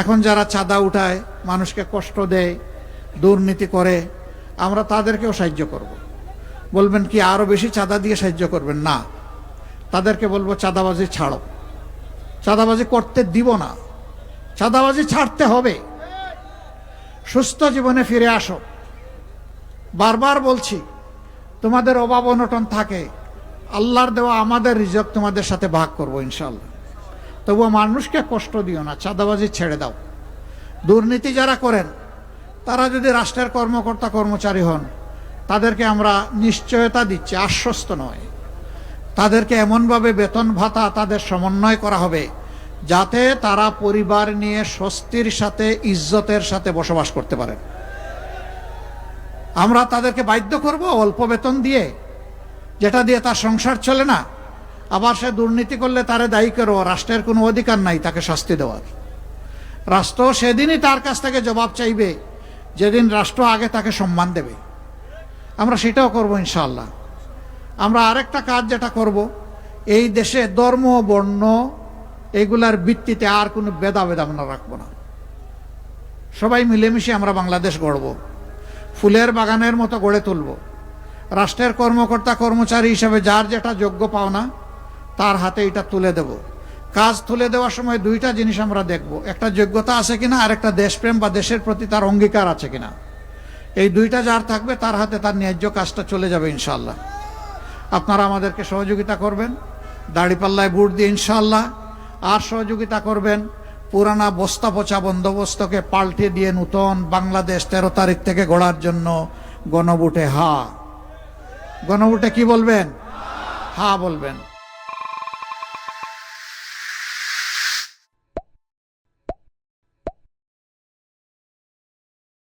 এখন যারা চাঁদা উঠায়, মানুষকে কষ্ট দেয়, দুর্নীতি করে, আমরা তাদেরকেও সাহায্য করব। বলবেন কি আরো বেশি চাঁদা দিয়ে সাহায্য করবেন? না, তাদেরকে বলবো চাঁদাবাজি ছাড়ো, চাঁদাবাজি করতে দিব না, চাঁদাবাজি ছাড়তে হবে, সুস্থ জীবনে ফিরে আসো। বারবার বলছি, তোমাদের অভাব অনটন থাকে, আল্লাহর দেওয়া আমাদের রিজক তোমাদের সাথে ভাগ করবো ইনশাআল্লাহ। তবুও মানুষকে কষ্ট দিও না, চাঁদাবাজি ছেড়ে দাও। দুর্নীতি যারা করেন তারা যদি রাষ্ট্রের কর্মকর্তা কর্মচারী হন, তাদেরকে আমরা নিশ্চয়তা দিচ্ছি, আশ্বস্ত নয়, তাদেরকে এমনভাবে বেতন ভাতা তাদের সমন্বয় করা হবে যাতে তারা পরিবার নিয়ে স্বস্তির সাথে ইজ্জতের সাথে বসবাস করতে পারেন। আমরা তাদেরকে বাধ্য করব অল্প বেতন দিয়ে, যেটা দিয়ে তার সংসার চলে না, আবার সে দুর্নীতি করলে তারে দায়ী করো, রাষ্ট্রের কোনো অধিকার নাই তাকে শাস্তি দেওয়ার। রাষ্ট্র সেদিনই তার কাছ থেকে জবাব চাইবে যেদিন রাষ্ট্র আগে তাকে সম্মান দেবে। আমরা সেটাও করব ইনশাআল্লাহ। আমরা আরেকটা কাজ যেটা করব, এই দেশে ধর্ম বর্ণ এগুলার ভিত্তিতে আর কোনো ভেদাভেদ আমরা রাখবো না। সবাই মিলেমিশে আমরা বাংলাদেশ গড়ব, ফুলের বাগানের মতো গড়ে তুলব। রাষ্ট্রের কর্মকর্তা কর্মচারী হিসেবে যার যেটা যোগ্য পাওনা তার হাতে এটা তুলে দেব। কাজ তুলে দেওয়ার সময় দুইটা জিনিস আমরা দেখব, একটা যোগ্যতা আছে কিনা, আর একটা দেশপ্রেম বা দেশের প্রতি তার অঙ্গীকার আছে কিনা। এই দুইটা যার থাকবে তার হাতে তার ন্যায্য কাজটা চলে যাবে ইনশাআল্লাহ। আপনারা আমাদেরকে সহযোগিতা করবেন দাড়িপাল্লায় ভোট দিয়ে ইনশাআল্লাহ, আর সহযোগিতা করবেন পুরানা বস্তা পচা বন্দোবস্তকে পাল্টে দিয়ে নূতন বাংলাদেশ 13 তারিখ থেকে গড়ার জন্য গণভোটে হা। গণভোটে কি বলবেন? হা বলবেন।